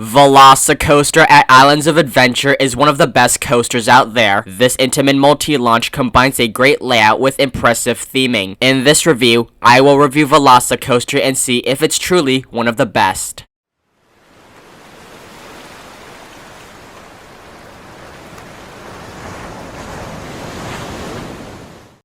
Velocicoaster at Islands of Adventure is one of the best coasters out there. This Intamin multi-launch combines a great layout with impressive theming. In this review, I will review Velocicoaster and see if it's truly one of the best.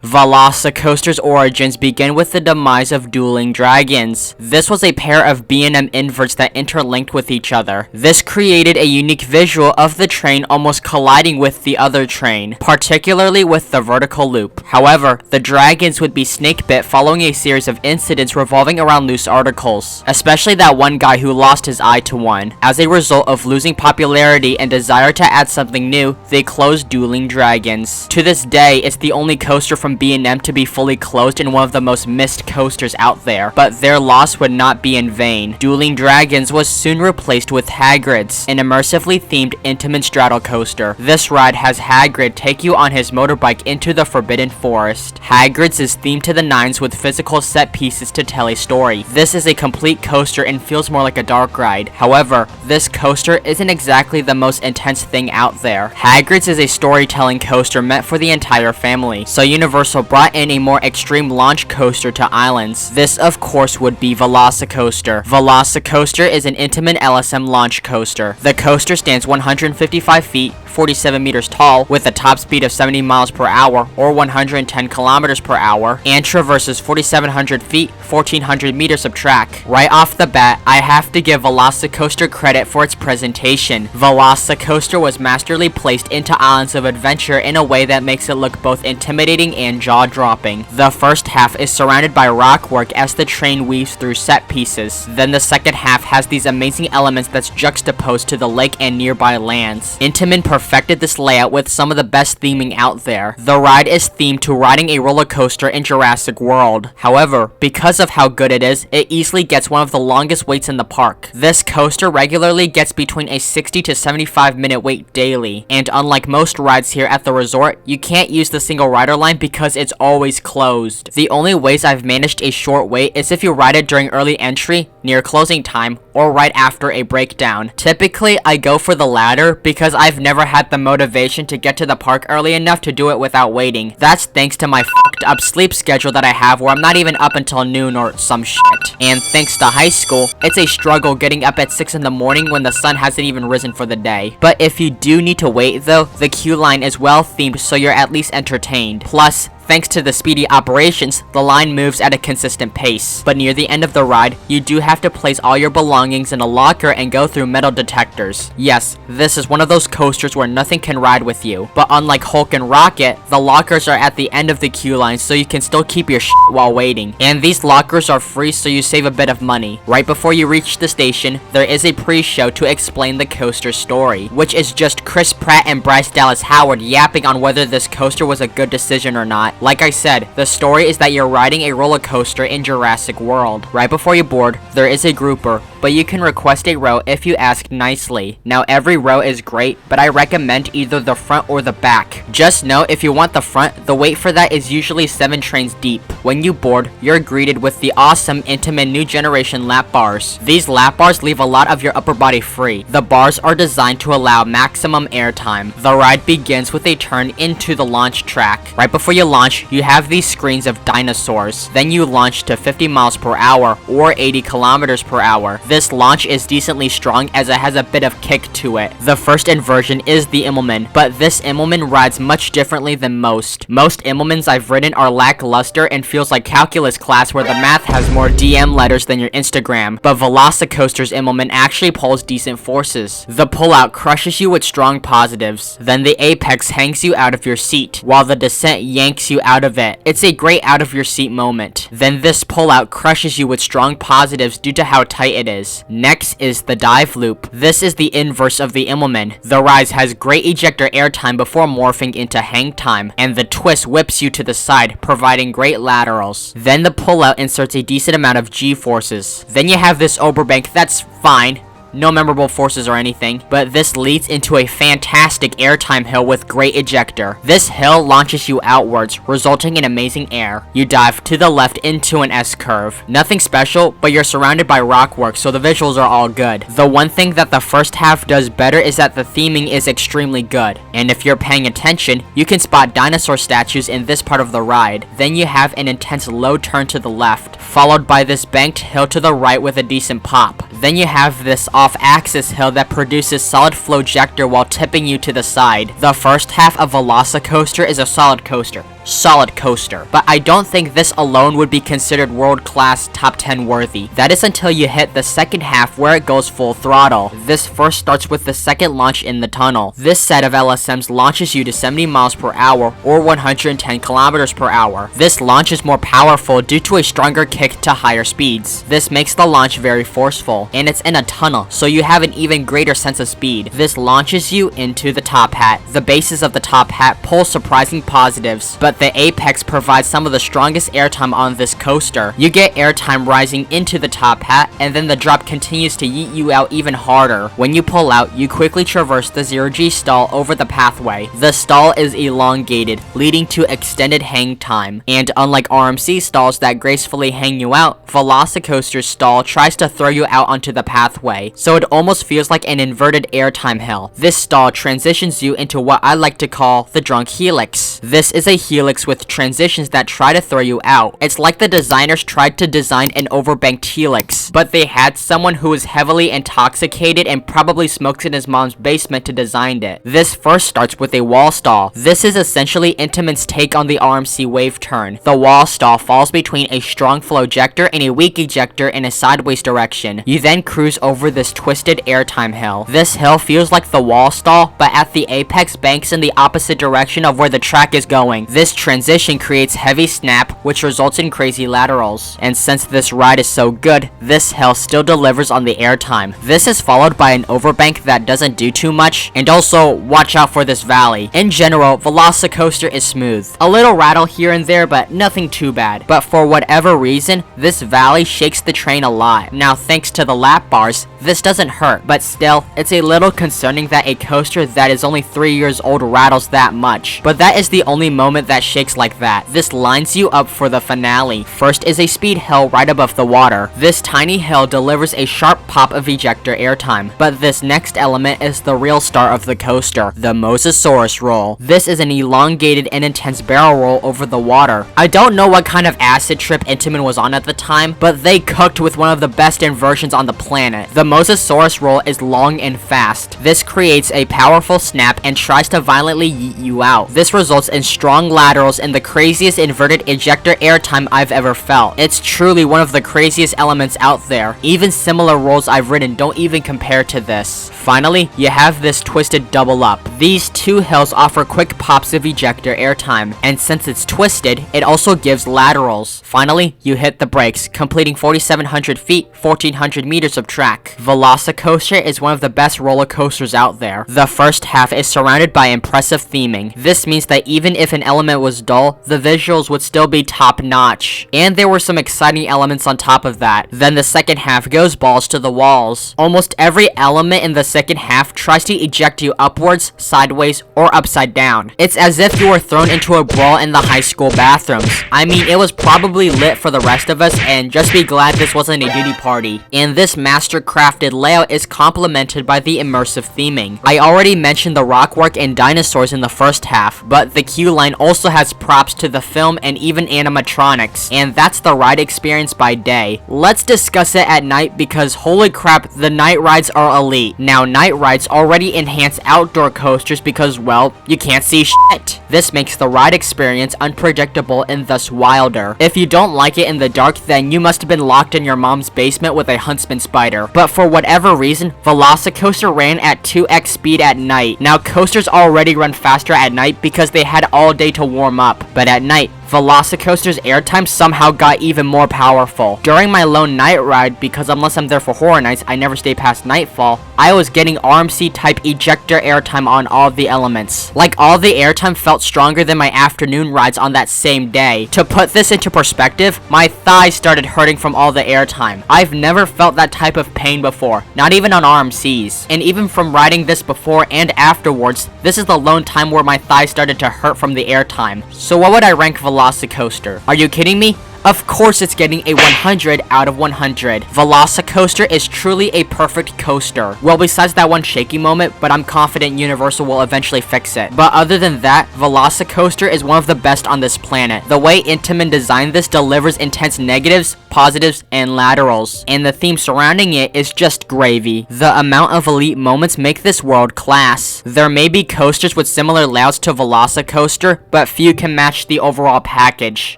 Velocicoaster's origins begin with the demise of dueling dragons. This was a pair of B&M inverts that interlinked with each other. This created a unique visual of the train almost colliding with the other train, particularly with the vertical loop. However, the dragons would be snake-bit following a series of incidents revolving around loose articles, especially that one guy who lost his eye to one. As a result of losing popularity and desire to add something new, they closed dueling dragons. To this day, it's the only coaster from B&M to be fully closed and one of the most missed coasters out there, but their loss would not be in vain. Dueling Dragons was soon replaced with Hagrid's, an immersively themed Intamin straddle coaster. This ride has Hagrid take you on his motorbike into the Forbidden Forest. Hagrid's is themed to the nines with physical set pieces to tell a story. This is a complete coaster and feels more like a dark ride. However, this coaster isn't exactly the most intense thing out there. Hagrid's is a storytelling coaster meant for the entire family, so Universal brought in a more extreme launch coaster to Islands. This, of course, would be Velocicoaster. Velocicoaster is an Intamin LSM launch coaster. The coaster stands 155 feet, 47 meters tall, with a top speed of 70 miles per hour or 110 kilometers per hour, and traverses 4,700 feet, 1,400 meters of track. Right off the bat, I have to give Velocicoaster credit for its presentation. Velocicoaster was masterly placed into Islands of Adventure in a way that makes it look both intimidating and jaw-dropping. The first half is surrounded by rock work as the train weaves through set pieces. Then the second half has these amazing elements that's juxtaposed to the lake and nearby lands. Intamin perfected this layout with some of the best theming out there. The ride is themed to riding a roller coaster in Jurassic World. However, because of how good it is, it easily gets one of the longest waits in the park. This coaster regularly gets between a 60 to 75 minute wait daily, and unlike most rides here at the resort, you can't use the single rider line because it's always closed. The only ways I've managed a short wait is if you ride it during early entry, near closing time, or right after a breakdown. Typically, I go for the latter because I've never had the motivation to get to the park early enough to do it without waiting. That's thanks to my fucked up sleep schedule that I have where I'm not even up until noon or some shit. And thanks to high school, it's a struggle getting up at 6 in the morning when the sun hasn't even risen for the day. But if you do need to wait though, the queue line is well themed so you're at least entertained. Plus, thanks to the speedy operations, the line moves at a consistent pace. But near the end of the ride, you do have to place all your belongings in a locker and go through metal detectors. Yes, this is one of those coasters where nothing can ride with you. But unlike Hulk and Rocket, the lockers are at the end of the queue line so you can still keep your shit while waiting. And these lockers are free so you save a bit of money. Right before you reach the station, there is a pre-show to explain the coaster's story, which is just Chris Pratt and Bryce Dallas Howard yapping on whether this coaster was a good decision or not. Like I said, the story is that you're riding a roller coaster in Jurassic World. Right before you board, there is a grouper, but you can request a row if you ask nicely. Now every row is great, but I recommend either the front or the back. Just know if you want the front, the wait for that is usually 7 trains deep. When you board, you're greeted with the awesome Intamin new generation lap bars. These lap bars leave a lot of your upper body free. The bars are designed to allow maximum airtime. The ride begins with a turn into the launch track. Right before you launch, you have these screens of dinosaurs. Then you launch to 50 miles per hour or 80 kilometers per hour. This launch is decently strong as it has a bit of kick to it. The first inversion is the Immelman, but this Immelman rides much differently than most. Most Immelmans I've ridden are lackluster and feels like calculus class where the math has more DM letters than your Instagram. But Velocicoaster's Immelman actually pulls decent forces. The pullout crushes you with strong positives. Then the apex hangs you out of your seat, while the descent yanks you out of it. It's a great out of your seat moment. Then this pullout crushes you with strong positives due to how tight it is. Next is the dive loop. This is the inverse of the Immelman. The rise has great ejector airtime before morphing into hang time, and the twist whips you to the side, providing great laterals. Then the pullout inserts a decent amount of G-forces. Then you have this Oberbank that's fine, no memorable forces or anything, but this leads into a fantastic airtime hill with great ejector. This hill launches you outwards, resulting in amazing air. You dive to the left into an S-curve. Nothing special, but you're surrounded by rockwork, so the visuals are all good. The one thing that the first half does better is that the theming is extremely good, and if you're paying attention, you can spot dinosaur statues in this part of the ride. Then you have an intense low turn to the left, followed by this banked hill to the right with a decent pop. Then you have this off-axis hill that produces solid flow ejector while tipping you to the side. The first half of Velocicoaster is a solid coaster, but I don't think this alone would be considered world-class top 10 worthy. That is until you hit the second half where it goes full throttle. This first starts with the second launch in the tunnel. This set of LSMs launches you to 70 miles per hour or 110 kilometers per hour. This launch is more powerful due to a stronger kick to higher speeds. This makes the launch very forceful, and it's in a tunnel, so you have an even greater sense of speed. This launches you into the top hat. The bases of the top hat pull surprising positives, but the apex provides some of the strongest airtime on this coaster. You get airtime rising into the top hat, and then the drop continues to yeet you out even harder. When you pull out, you quickly traverse the 0G stall over the pathway. The stall is elongated, leading to extended hang time, and unlike RMC stalls that gracefully hang you out, Velocicoaster's stall tries to throw you out onto the pathway, so it almost feels like an inverted airtime hill. This stall transitions you into what I like to call the drunk helix. This is a helix with transitions that try to throw you out. It's like the designers tried to design an overbanked helix, but they had someone who was heavily intoxicated and probably smokes in his mom's basement to design it. This first starts with a wall stall. This is essentially Intamin's take on the RMC wave turn. The wall stall falls between a strong flow ejector and a weak ejector in a sideways direction. You then cruise over this twisted airtime hill. This hill feels like the wall stall, but at the apex banks in the opposite direction of where the track is going. This transition creates heavy snap, which results in crazy laterals. And since this ride is so good, this hill still delivers on the airtime. This is followed by an overbank that doesn't do too much, and also watch out for this valley. In general, Velocicoaster is smooth. A little rattle here and there, but nothing too bad. But for whatever reason, this valley shakes the train a lot. Now thanks to the lap bars, this doesn't hurt, but still, it's a little concerning that a coaster that is only 3 years old rattles that much. But that is the only moment that shakes like that. This lines you up for the finale. First is a speed hill right above the water. This tiny hill delivers a sharp pop of ejector airtime, but this next element is the real star of the coaster, the Mosasaurus roll. This is an elongated and intense barrel roll over the water. I don't know what kind of acid trip Intamin was on at the time, but they cooked with one of the best inversions on the planet. The Mosasaurus roll is long and fast. This creates a powerful snap and tries to violently yeet you out. This results in strong laterals and the craziest inverted ejector airtime I've ever felt. It's truly one of the craziest elements out there. Even similar rolls I've ridden don't even compare to this. Finally, you have this twisted double up. These two hills offer quick pops of ejector airtime, and since it's twisted, it also gives laterals. Finally, you hit the brakes, completing 4,700 feet, 1,400 meters of track. Velocicoaster is one of the best roller coasters out there. The first half is surrounded by impressive theming. This means that even if an element was dull, the visuals would still be top notch. And there were some exciting elements on top of that. Then the second half goes balls to the walls. Almost every element in the second half tries to eject you upwards, sideways, or upside down. It's as if you were thrown into a brawl in the high school bathrooms. I mean, it was probably lit for the rest of us, and just be glad this wasn't a duty party. And this master-crafted layout is complemented by the immersive theming. I already mentioned the rockwork and dinosaurs in the first half, but the queue line also has props to the film and even animatronics, and that's the ride experience by day. Let's discuss it at night because holy crap, the night rides are elite. Now, night rides already enhance outdoor coasters because, well, you can't see shit. This makes the ride experience unpredictable and thus wilder. If you don't like it in the dark, then you must have been locked in your mom's basement with a huntsman spider. But for whatever reason, Velocicoaster ran at 2x speed at night. Now, coasters already run faster at night because they had all day to warm up, but at night, Velocicoaster's airtime somehow got even more powerful. During my lone night ride, because unless I'm there for horror nights, I never stay past nightfall, I was getting RMC type ejector airtime on all of the elements. Like, all the airtime felt stronger than my afternoon rides on that same day. To put this into perspective, my thighs started hurting from all the airtime. I've never felt that type of pain before, not even on RMCs. And even from riding this before and afterwards, this is the lone time where my thighs started to hurt from the airtime. So what would I rank Velocicoaster? Are you kidding me? Of course it's getting a 100 out of 100. Velocicoaster is truly a perfect coaster. Well, besides that one shaky moment, but I'm confident Universal will eventually fix it. But other than that, Velocicoaster is one of the best on this planet. The way Intamin designed this delivers intense negatives, positives, and laterals. And the theme surrounding it is just gravy. The amount of elite moments make this world class. There may be coasters with similar layouts to Velocicoaster, but few can match the overall package.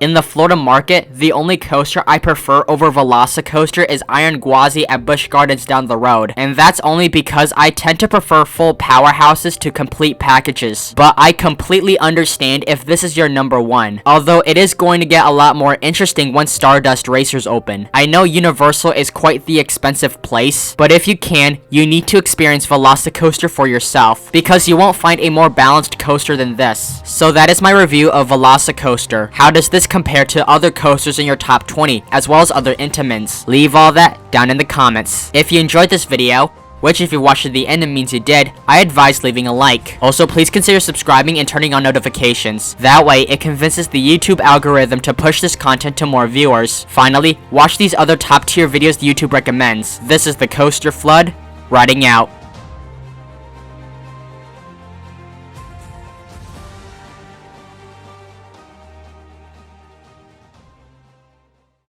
In the Florida market, the only coaster I prefer over Velocicoaster is Iron Gwazi at Busch Gardens down the road, and that's only because I tend to prefer full powerhouses to complete packages. But I completely understand if this is your number one, although it is going to get a lot more interesting once Stardust Racers open. I know Universal is quite the expensive place, but if you can, you need to experience Velocicoaster for yourself, because you won't find a more balanced coaster than this. So that is my review of Velocicoaster. How does this compare to other coasters in your top 20, as well as other Intamins? Leave all that down in the comments. If you enjoyed this video, which if you watched to the end it means you did, I advise leaving a like. Also, please consider subscribing and turning on notifications. That way, it convinces the YouTube algorithm to push this content to more viewers. Finally, watch these other top tier videos YouTube recommends. This is the Coaster Flood, riding out.